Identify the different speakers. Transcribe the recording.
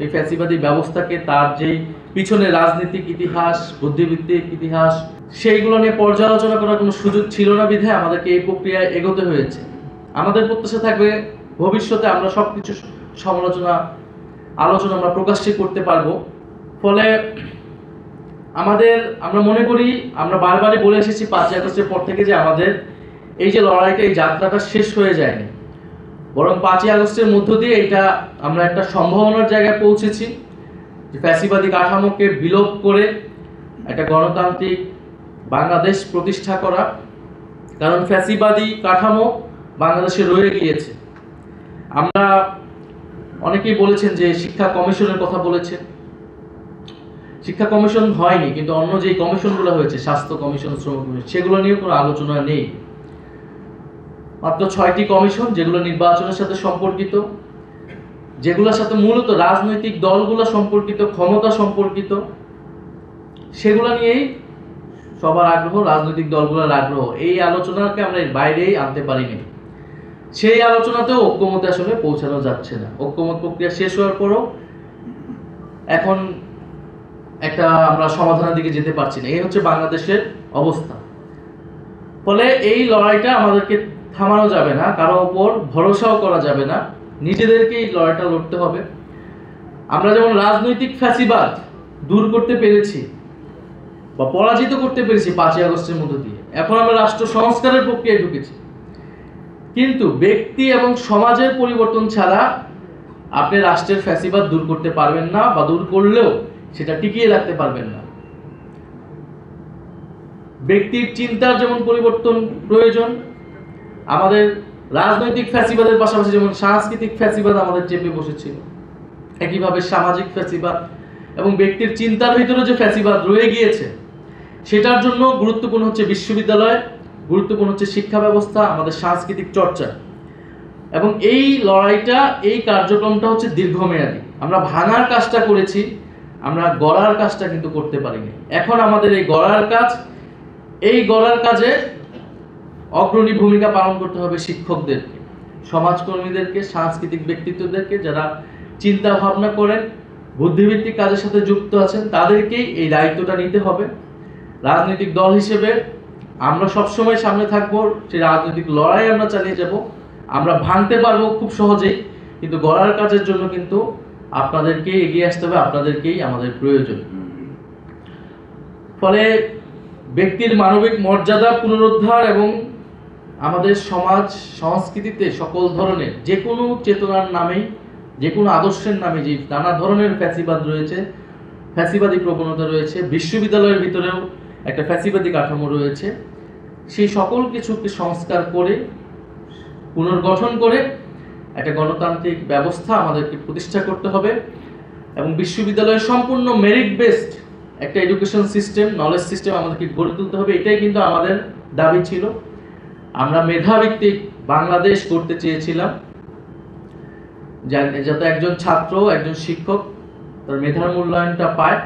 Speaker 1: এই ফ্যাসিবাদী ব্যবস্থাকে তার যেই পিছনে রাজনৈতিক ইতিহাস, বুদ্ধিবৃত্তিক ইতিহাস, সেইগুলো নিয়ে পর্যালোচনা করার কোনো সুযোগ ছিল না বিধায় আমাদেরকে এই প্রক্রিয়ায় এগোতে হয়েছে। আমাদের প্রত্যাশা থাকবে ভবিষ্যতে আমরা সবকিছু আলোচনা আমরা প্রকাশ্যে করতে পারবো। ফলে আমরা মনে করি, আমরা বারবারই বলে এসেছি 5ই আগস্টের পর থেকে, যে আমাদের এই যে লড়াইটা, এই যাত্রাটা শেষ হয়ে যায়নি, বরং 5ই আগস্টের মধ্য দিয়ে এটা আমরা একটা সম্ভাবনার জায়গায় পৌঁছেছি, যে ফ্যাসিবাদী কাঠামোকে বিলোপ করে একটা গণতান্ত্রিক বাংলাদেশ প্রতিষ্ঠা করা। কারণ ফ্যাসিবাদী কাঠামো বাংলাদেশে রয়ে গিয়েছে। আমরা অনেকেই বলেছেন যে শিক্ষা কমিশনের কথা বলেছেন, শিক্ষা কমিশন হয়নি, কিন্তু অন্য যে কমিশনগুলো হয়েছে, স্বাস্থ্য কমিশন, শ্রম কমিশন, সেগুলো নিয়ে কোনো আলোচনা নেই। মাত্র 6টি কমিশন, যেগুলো নির্বাচনের সাথে সম্পর্কিত, যেগুলোর সাথে মূলত রাজনৈতিক দলগুলো সম্পর্কিত, ক্ষমতা সম্পর্কিত, সেগুলো নিয়েই সবার আগ্রহ, রাজনৈতিক দলগুলোর আগ্রহ। এই আলোচনাকে আমরা এর বাইরেই আনতে পারিনি। সেই আলোচনাতেও ঐক্যমতে আসলে পৌঁছানো যাচ্ছে না। ঐক্যমত প্রক্রিয়া শেষ হওয়ার পরও এখন আমরা সমাধানের দিকে যেতে পারছি না। এই হচ্ছে বাংলাদেশের অবস্থা। ফলে এই লড়াইটা আমাদেরকে থামানো যাবে না, কারো উপর ভরসাও করা যাবে না, নিজেদেরকে এই লড়াইটা লড়তে হবে। আমরা যেমন রাজনৈতিক ফ্যাসিবাদ দূর করতে পেরেছি বা পরাজিত করতে পেরেছি 5ই আগস্টের মধ্য দিয়ে, এখন আমরা রাষ্ট্র সংস্কারের প্রক্রিয়ায় ঢুকেছি। কিন্তু ব্যক্তি এবং সমাজের পরিবর্তন ছাড়া আপনি রাষ্ট্রের ফ্যাসিবাদ দূর করতে পারবেন না, বা দূর করলেও সেটা টিকিয়ে রাখতে পারবেন না। ব্যক্তির চিন্তার যেমন পরিবর্তন প্রয়োজন, আমাদের রাজনৈতিক ফ্যাসিবাদের পাশাপাশি যেমন সাংস্কৃতিক ফ্যাসিবাদ আমাদের চেপে বসেছিল, একইভাবে সামাজিক ফ্যাসিবাদ এবং ব্যক্তির চিন্তার ভিতরে যে ফ্যাসিবাদ রয়ে গিয়েছে, সেটার জন্য গুরুত্বপূর্ণ হচ্ছে বিশ্ববিদ্যালয়, গুরুত্বপূর্ণ হচ্ছে শিক্ষা ব্যবস্থা, আমাদের সাংস্কৃতিক চর্চা। এবং এই লড়াইটা, এই কার্যক্রমটা হচ্ছে দীর্ঘমেয়াদী। আমরা ভাঙার কাজটা করেছি, আমরা গড়ার কাজটা কিন্তু করতে পারিনি। এখন আমাদের এই গড়ার কাজে অগ্রণী ভূমিকা পালন করতে হবে শিক্ষকদেরকে, সমাজকর্মীদেরকে, সাংস্কৃতিক ব্যক্তিত্বদেরকে, যারা চিন্তা ভাবনা করেন, বুদ্ধিবৃত্তিক কাজের সাথে যুক্ত আছেন, তাদেরকেই এই দায়িত্বটা নিতে হবে। রাজনৈতিক দল হিসেবে আমরা সবসময় সামনে থাকবো, সেই রাজনৈতিক লড়াই আমরা চালিয়ে যাব। আমরা ভাঙতে পারবো খুব সহজেই, কিন্তু গড়ার কাজের জন্য কিন্তু আপনাদেরকেই এগিয়ে আসতে হবে, আপনাদেরকেই আমাদের প্রয়োজন। ফলে ব্যক্তির মানবিক মর্যাদা পুনরুদ্ধার এবং আমাদের সমাজ সংস্কৃতিতে সকল ধরনের যে কোনো চেতনার নামেই, যে কোনো আদর্শের নামে যে নানা ধরনের ফ্যাসিবাদ রয়েছে, ফ্যাসিবাদী প্রবণতা রয়েছে, বিশ্ববিদ্যালয়ের ভিতরেও একটা ফ্যাসিবাদী কাঠামো রয়েছে, সেই সকল কিছুকে সংস্কার করে, পুনর্গঠন করে একটা গণতান্ত্রিক ব্যবস্থা আমাদেরকে প্রতিষ্ঠা করতে হবে। এবং বিশ্ববিদ্যালয়ের সম্পূর্ণ মেরিট বেসড একটা এডুকেশন সিস্টেম, নলেজ সিস্টেম আমাদেরকে গড়ে তুলতে হবে। এটাই কিন্তু আমাদের দাবি ছিল। আমরা মেধাভিত্তিক বাংলাদেশ করতে চেয়েছিলাম, যাতে একজন ছাত্র, একজন শিক্ষক তার মেধার মূল্যায়নটা পায়।